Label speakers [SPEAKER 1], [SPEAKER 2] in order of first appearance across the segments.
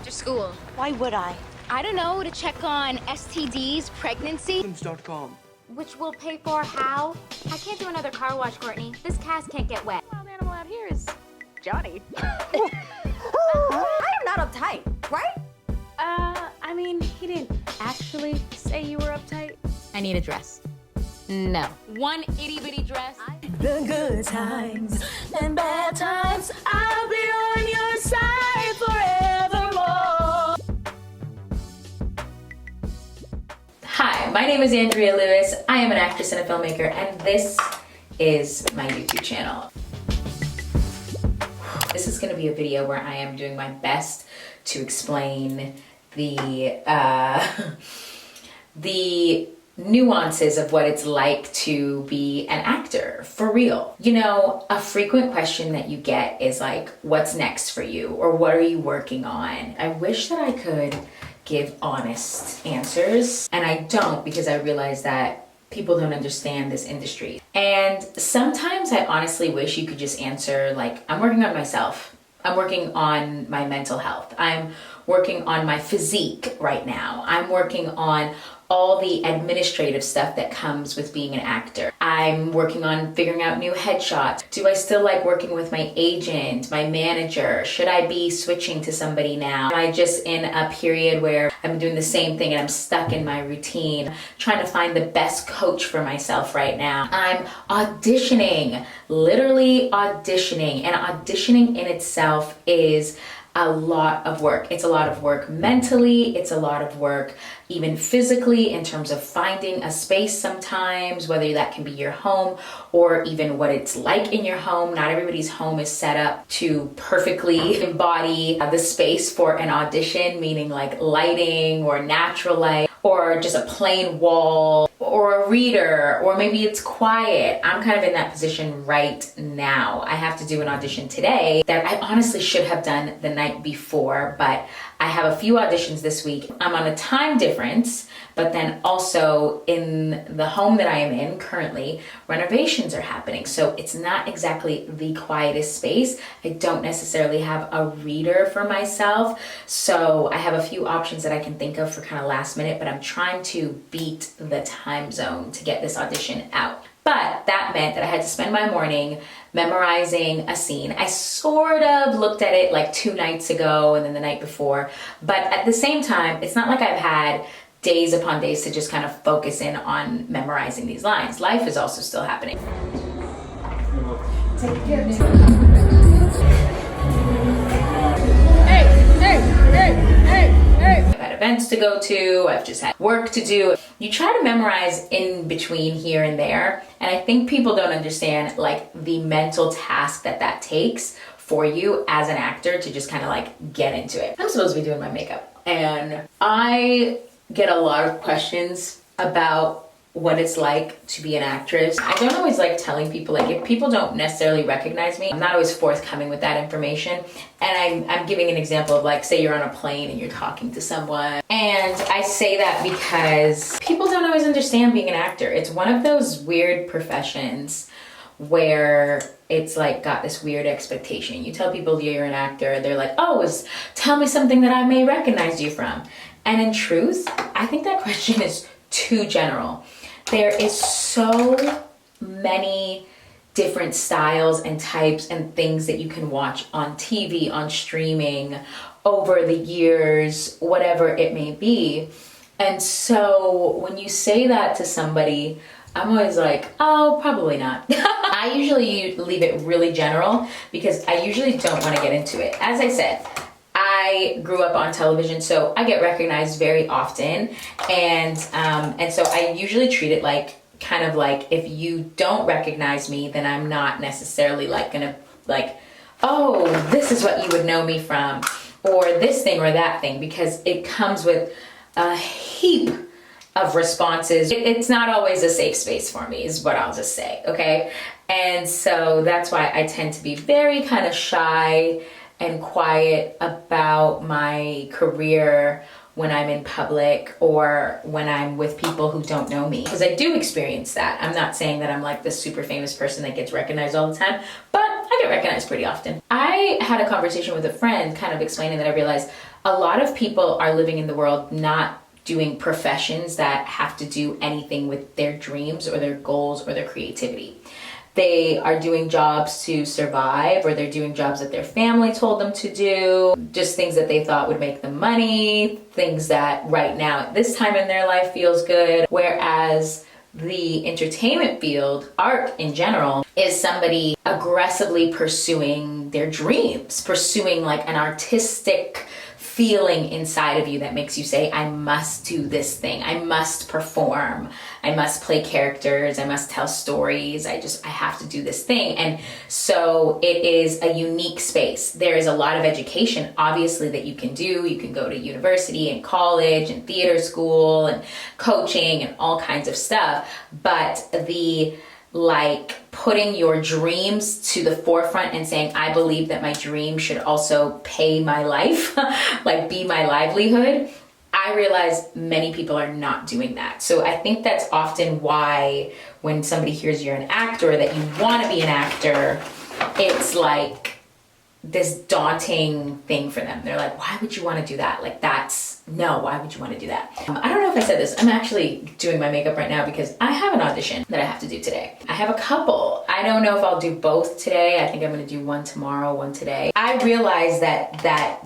[SPEAKER 1] after school.
[SPEAKER 2] Why would I?
[SPEAKER 1] I don't know, to check on STDs, pregnancy.
[SPEAKER 3] Condoms.com.
[SPEAKER 1] Which will pay for how? I can't do another car wash, Courtney. This cast can't get wet. Wild animal out here is Johnny.
[SPEAKER 2] I am not uptight, right?
[SPEAKER 1] I mean, he didn't actually say you were uptight. I need a dress. No. One itty-bitty dress.
[SPEAKER 2] The good times and bad times, I'll be on your side forevermore.
[SPEAKER 4] Hi, my name is Andrea Lewis. I am an actress and a filmmaker, and this is my YouTube channel. This is going to be a video where I am doing my best to explain the nuances of what it's like to be an actor for real. You know, a frequent question that you get is like, what's next for you? Or what are you working on? I wish that I could give honest answers, and I don't, because I realize that people don't understand this industry. And sometimes I honestly wish you could just answer like, I'm working on myself. I'm working on my mental health. I'm working on my physique right now. I'm working on all the administrative stuff that comes with being an actor. I'm working on figuring out new headshots. Do I still like working with my agent, my manager? Should I be switching to somebody now? Am I just in a period where I'm doing the same thing and I'm stuck in my routine, trying to find the best coach for myself right now? I'm auditioning, literally auditioning, and auditioning in itself is a lot of work. It's a lot of work mentally, it's a lot of work even physically in terms of finding a space sometimes, whether that can be your home or even what it's like in your home. Not everybody's home is set up to perfectly embody the space for an audition, meaning like lighting or natural light or just a plain wall or a reader, or maybe it's quiet. I'm kind of in that position right now. I have to do an audition today that I honestly should have done the night before, but I have a few auditions this week. I'm on a time difference, but then also in the home that I am in currently, renovations are happening. So it's not exactly the quietest space. I don't necessarily have a reader for myself. So I have a few options that I can think of for kind of last minute, but I'm trying to beat the time zone to get this audition out. But that meant that I had to spend my morning memorizing a scene. I sort of looked at it like 2 nights ago and then the night before, but at the same time, it's not like I've had days upon days to just kind of focus in on memorizing these lines. Life is also still happening. Take care. I've had events to go to, I've just had work to do. You try to memorize in between here and there, and I think people don't understand like the mental task that takes for you as an actor to just kind of like get into it. I'm supposed to be doing my makeup, and I get a lot of questions about what it's like to be an actress. I don't always like telling people, like if people don't necessarily recognize me, I'm not always forthcoming with that information. And I'm giving an example of like, say you're on a plane and you're talking to someone. And I say that because people don't always understand being an actor. It's one of those weird professions where it's like got this weird expectation. You tell people you're an actor, they're like, oh, tell me something that I may recognize you from. And in truth, I think that question is too general. There is so many different styles and types and things that you can watch on TV, on streaming, over the years, whatever it may be. And so when you say that to somebody, I'm always like, oh, probably not. I usually leave it really general because I usually don't want to get into it. As I said, I grew up on television, so I get recognized very often, and so I usually treat it like kind of like if you don't recognize me, then I'm not necessarily like gonna like, oh, this is what you would know me from, or this thing or that thing, because it comes with a heap of responses. It's not always a safe space for me, is what I'll just say, okay? And so that's why I tend to be very kind of shy and quiet about my career when I'm in public or when I'm with people who don't know me, because I do experience that. I'm not saying that I'm like this super famous person that gets recognized all the time, but I get recognized pretty often. I had a conversation with a friend kind of explaining that I realized a lot of people are living in the world not doing professions that have to do anything with their dreams or their goals or their creativity. They are doing jobs to survive, or they're doing jobs that their family told them to do, just things that they thought would make them money, things that right now at this time in their life feels good. Whereas the entertainment field, art in general, is somebody aggressively pursuing their dreams, pursuing like an artistic feeling inside of you that makes you say, I must do this thing. I must perform. I must play characters. I must tell stories. I have to do this thing. And so it is a unique space. There is a lot of education, obviously, that you can do. You can go to university and college and theater school and coaching and all kinds of stuff. But the putting your dreams to the forefront and saying, I believe that my dream should also pay my life, like be my livelihood. I realize many people are not doing that. So I think that's often why when somebody hears you're an actor, that you want to be an actor, it's like this daunting thing for them. They're like, why would you want to do that? Like why would you want to do that? I don't know if I said this. I'm actually doing my makeup right now because I have an audition that I have to do today. I have a couple. I don't know if I'll do both today. I think I'm going to do one tomorrow, one today. I realize that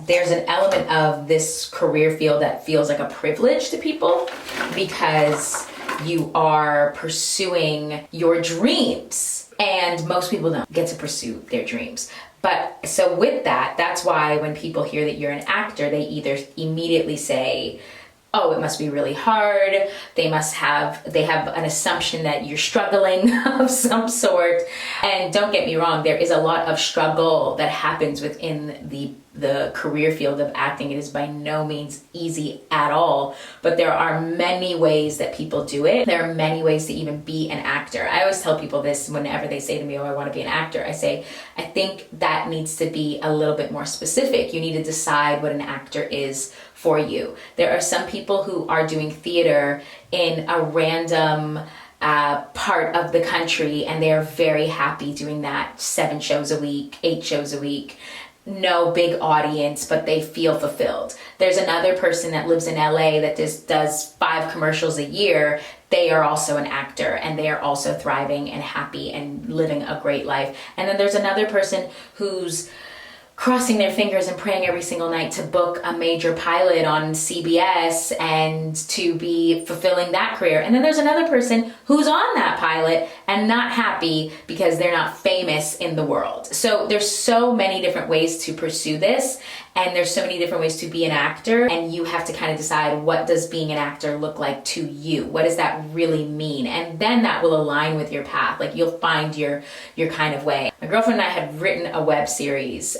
[SPEAKER 4] there's an element of this career field that feels like a privilege to people because you are pursuing your dreams, and most people don't get to pursue their dreams. But so with that, that's why when people hear that you're an actor, they either immediately say, oh, it must be really hard. They have an assumption that you're struggling of some sort. And don't get me wrong, there is a lot of struggle that happens within the career field of acting. It is by no means easy at all, but there are many ways that people do it. There are many ways to even be an actor. I always tell people this whenever they say to me, oh, I want to be an actor. I say, I think that needs to be a little bit more specific. You need to decide what an actor is for you. There are some people who are doing theater in a random part of the country, and they are very happy doing that 7 shows a week, 8 shows a week. No big audience, but they feel fulfilled. There's another person that lives in LA that just does 5 commercials a year. They are also an actor, and they are also thriving and happy and living a great life. And then there's another person who's crossing their fingers and praying every single night to book a major pilot on CBS and to be fulfilling that career. And then there's another person who's on that pilot and not happy because they're not famous in the world. So there's so many different ways to pursue this, and there's so many different ways to be an actor, and you have to kind of decide, what does being an actor look like to you? What does that really mean? And then that will align with your path. Like, you'll find your kind of way. My girlfriend and I had written a web series.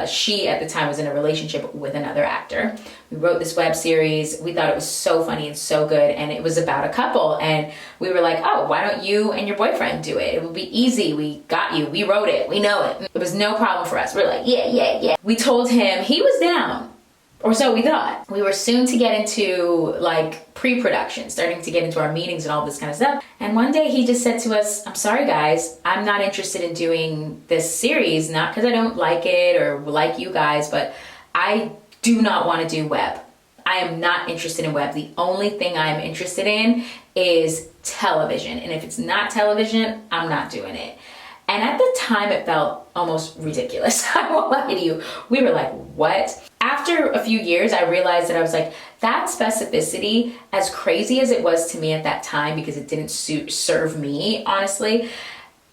[SPEAKER 4] She at the time was in a relationship with another actor. We wrote this web series. We thought it was so funny and so good, and it was about a couple, and we were like, oh, why don't you and your boyfriend do it? It will be easy. We got you. We wrote it. We know it. It was no problem for us. We're like, yeah. We told him. He was down, or so we thought. We were soon to get into like pre-production, starting to get into our meetings and all this kind of stuff. And one day he just said to us, I'm sorry guys, I'm not interested in doing this series, not because I don't like it or like you guys, but I do not want to do web. I am not interested in web. The only thing I'm interested in is television. And if it's not television, I'm not doing it. And at the time, it felt almost ridiculous. I won't lie to you. We were like, what? After a few years, I realized that I was like, that Specificity, as crazy as it was to me at that time, because it didn't serve me, honestly,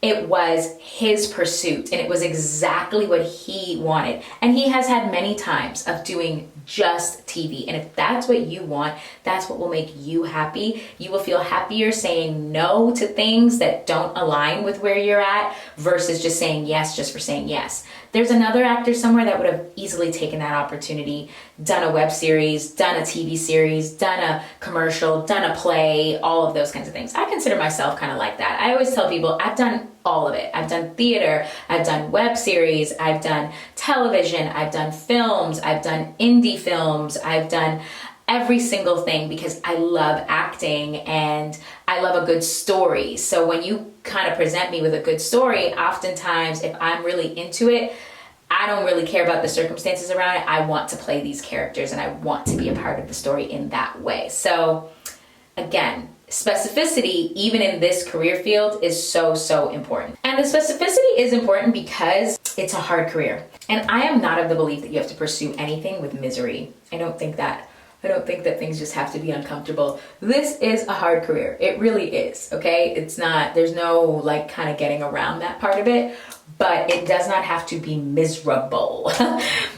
[SPEAKER 4] it was his pursuit, and it was exactly what he wanted. And he has had many times of doing just TV. And if that's what you want, that's what will make you happy. You will feel happier saying no to things that don't align with where you're at versus just saying yes just for saying yes. There's another actor somewhere that would have easily taken that opportunity, done a web series, done a TV series, done a commercial, done a play, all of those kinds of things. I consider myself kind of like that. I always tell people I've done all of it. I've done theater, I've done web series, I've done television, I've done films, I've done indie films, I've done every single thing because I love acting and I love a good story. So when you kind of present me with a good story, oftentimes if I'm really into it, I don't really care about the circumstances around it. I want to play these characters and I want to be a part of the story in that way. So again, specificity, even in this career field, is so, so important. And the specificity is important because it's a hard career. And I am not of the belief that you have to pursue anything with misery. I don't think that things just have to be uncomfortable. This is a hard career. It really is, okay? It's not, there's no like kind of getting around that part of it, but it does not have to be miserable.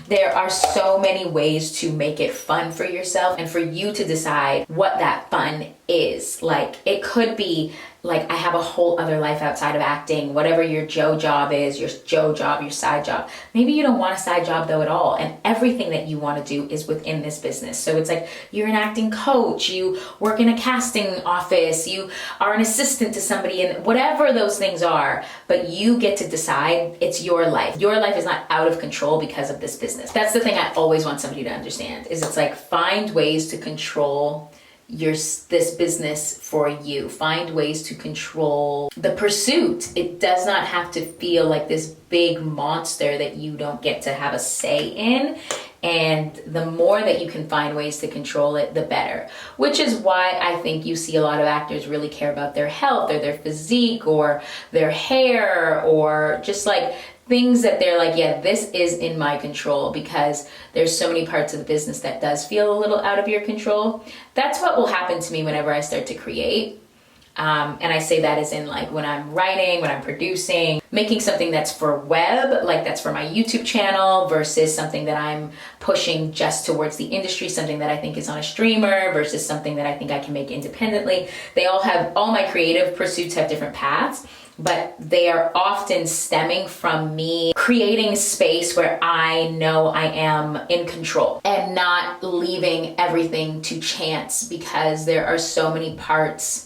[SPEAKER 4] There are so many ways to make it fun for yourself and for you to decide what that fun is. Like, it could be like, I have a whole other life outside of acting, whatever your Joe job is, your Joe job, your side job. Maybe you don't want a side job though at all, and everything that you want to do is within this business. So it's like, you're an acting coach, you work in a casting office, you are an assistant to somebody, and whatever those things are, but you get to decide. It's your life. Your life is not out of control because of this business. That's the thing I always want somebody to understand, is it's like, find ways to control this business for you. Find ways to control the pursuit. It does not have to feel like this big monster that you don't get to have a say in. And the more that you can find ways to control it, the better. Which is why I think you see a lot of actors really care about their health or their physique or their hair, or just like things that they're like, yeah, this is in my control, because there's so many parts of the business that does feel a little out of your control. That's what will happen to me whenever I start to create. And I say that as in like when I'm writing, when I'm producing, making something that's for web, like that's for my YouTube channel, versus something that I'm pushing just towards the industry, something that I think is on a streamer versus something that I think I can make independently. All my creative pursuits have different paths, but they are often stemming from me creating space where I know I am in control and not leaving everything to chance, because there are so many parts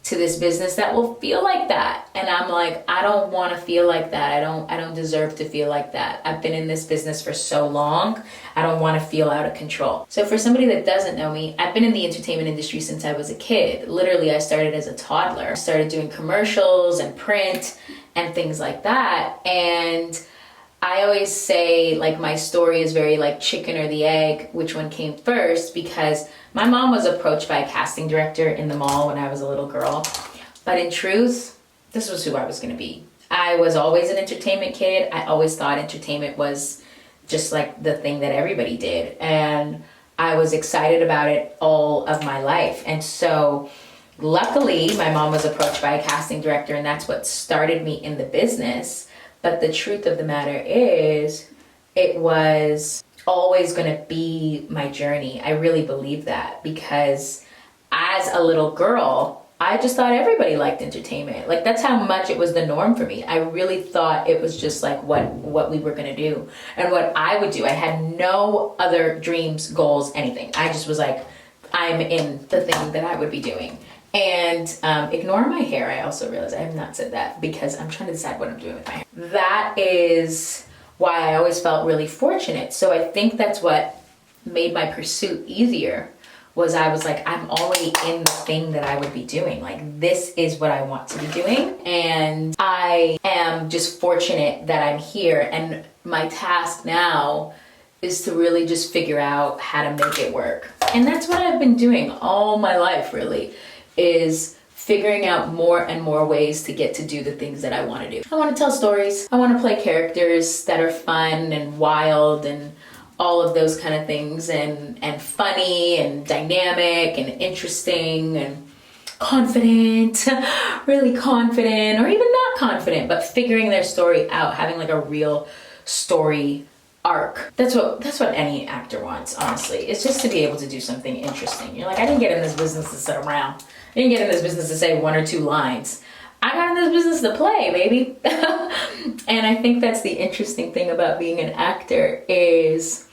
[SPEAKER 4] to this business that will feel like that. And I'm like, I don't want to feel like that. I don't deserve to feel like that. I've been in this business for so long. I don't want to feel out of control. So for somebody that doesn't know me, I've been in the entertainment industry since I was a kid. Literally, I started as a toddler. I started doing commercials and print and things like that. And I always say, like, my story is very like chicken or the egg, which one came first, because my mom was approached by a casting director in the mall when I was a little girl. But in truth, this was who I was going to be. I was always an entertainment kid. I always thought entertainment was just like the thing that everybody did. And I was excited about it all of my life. And so luckily, my mom was approached by a casting director, and that's what started me in the business. But the truth of the matter is, it was always going to be my journey. I really believe that, because as a little girl, I just thought everybody liked entertainment. Like, that's how much it was the norm for me. I really thought it was just like what we were going to do and what I would do. I had no other dreams, goals, anything. I just was like, I'm in the thing that I would be doing. And ignore my hair. I also realized I have not said that, because I'm trying to decide what I'm doing with my hair. That is why I always felt really fortunate. So I think that's what made my pursuit easier, was I was like, I'm already in the thing that I would be doing. Like, this is what I want to be doing. And I am just fortunate that I'm here. And my task now is to really just figure out how to make it work. And that's what I've been doing all my life, really, is figuring out more and more ways to get to do the things that I want to do. I want to tell stories. I want to play characters that are fun and wild and all of those kind of things, and funny and dynamic and interesting and confident, really confident, or even not confident, but figuring their story out, having like a real story arc. That's what any actor wants, honestly. It's just to be able to do something interesting. You're like, I didn't get in this business to sit around. I didn't get in this business to say one or two lines. I got in this business to play, baby. And I think that's the interesting thing about being an actor, is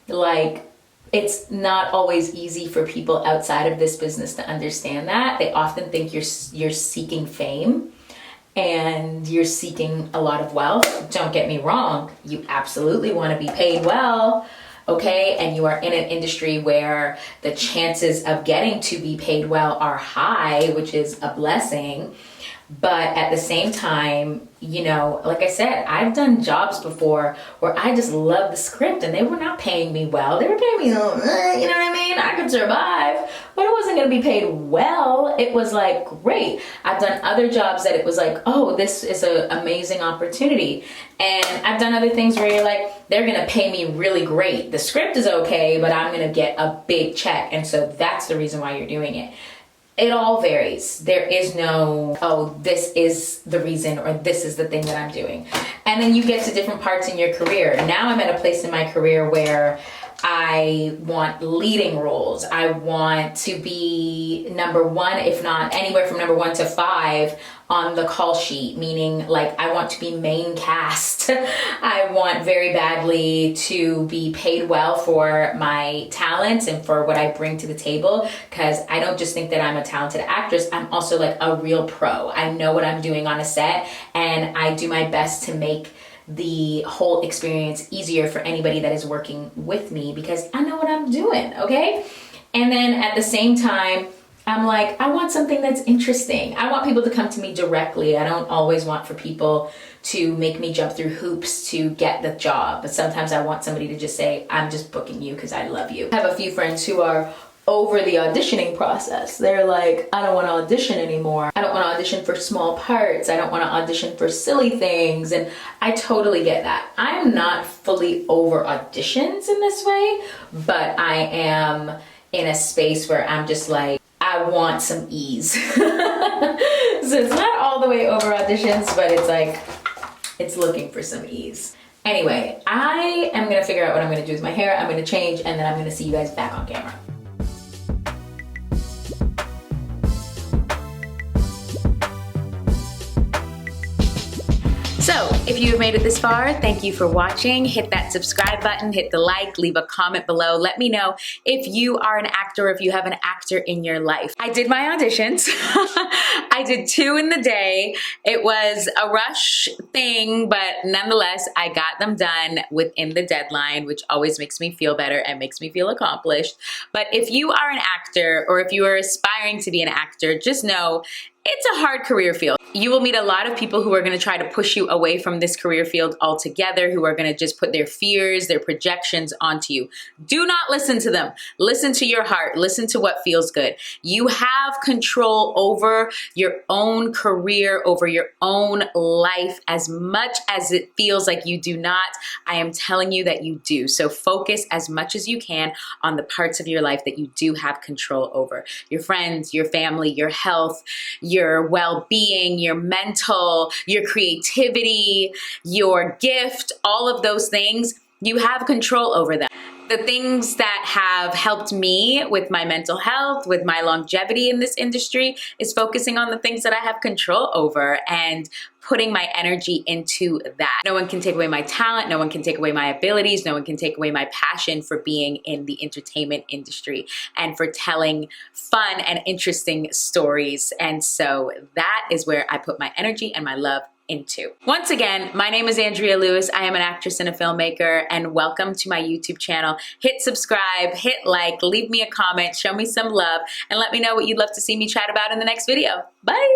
[SPEAKER 4] like, it's not always easy for people outside of this business to understand that. They often think you're seeking fame and you're seeking a lot of wealth. Don't get me wrong, you absolutely want to be paid well, okay? And you are in an industry where the chances of getting to be paid well are high, which is a blessing. But at the same time, you know, like I said, I've done jobs before where I just love the script and they were not paying me well. They were paying me, you know what I mean? I could survive, but it wasn't going to be paid well. It was like, great. I've done other jobs that it was like, oh, this is an amazing opportunity. And I've done other things where you're like, they're going to pay me really great. The script is okay, but I'm going to get a big check. And so that's the reason why you're doing it. It all varies. There is no, oh, this is the reason or this is the thing that I'm doing. And then you get to different parts in your career. Now I'm at a place in my career where I want leading roles. I want to be number one, if not anywhere from number 1 to 5 on the call sheet, meaning like I want to be main cast. I want very badly to be paid well for my talents and for what I bring to the table, because I don't just think that I'm a talented actress, I'm also like a real pro. I know what I'm doing on a set and I do my best to make the whole experience easier for anybody that is working with me because I know what I'm doing, okay? And then at the same time, I'm like, I want something that's interesting. I want people to come to me directly. I don't always want for people to make me jump through hoops to get the job. But sometimes I want somebody to just say, I'm just booking you because I love you. I have a few friends who are over the auditioning process. They're like, I don't want to audition anymore. I don't want to audition for small parts. I don't want to audition for silly things. And I totally get that. I'm not fully over auditions in this way, but I am in a space where I'm just like, I want some ease. So it's not all the way over auditions, but it's like, it's looking for some ease. Anyway, I am gonna figure out what I'm gonna do with my hair. I'm gonna change and then I'm gonna see you guys back on camera. So if you have made it this far, thank you for watching. Hit that subscribe button, hit the like, leave a comment below. Let me know if you are an actor or if you have an actor in your life. I did my auditions. I did 2 in the day. It was a rush thing, but nonetheless, I got them done within the deadline, which always makes me feel better and makes me feel accomplished. But if you are an actor or if you are aspiring to be an actor, just know it's a hard career field. You will meet a lot of people who are gonna try to push you away from this career field altogether, who are gonna just put their fears, their projections onto you. Do not listen to them. Listen to your heart. Listen to what feels good. You have control over your own career, over your own life. As much as it feels like you do not, I am telling you that you do. So focus as much as you can on the parts of your life that you do have control over. Your friends, your family, your health, your well-being, your mental, your creativity, your gift, all of those things, you have control over them. The things that have helped me with my mental health, with my longevity in this industry, is focusing on the things that I have control over and putting my energy into that. No one can take away my talent, no one can take away my abilities, no one can take away my passion for being in the entertainment industry and for telling fun and interesting stories. And so that is where I put my energy and my love into. Once again, my name is Andrea Lewis. I am an actress and a filmmaker, and welcome to my YouTube channel. Hit subscribe, hit like, leave me a comment, show me some love, and let me know what you'd love to see me chat about in the next video. Bye!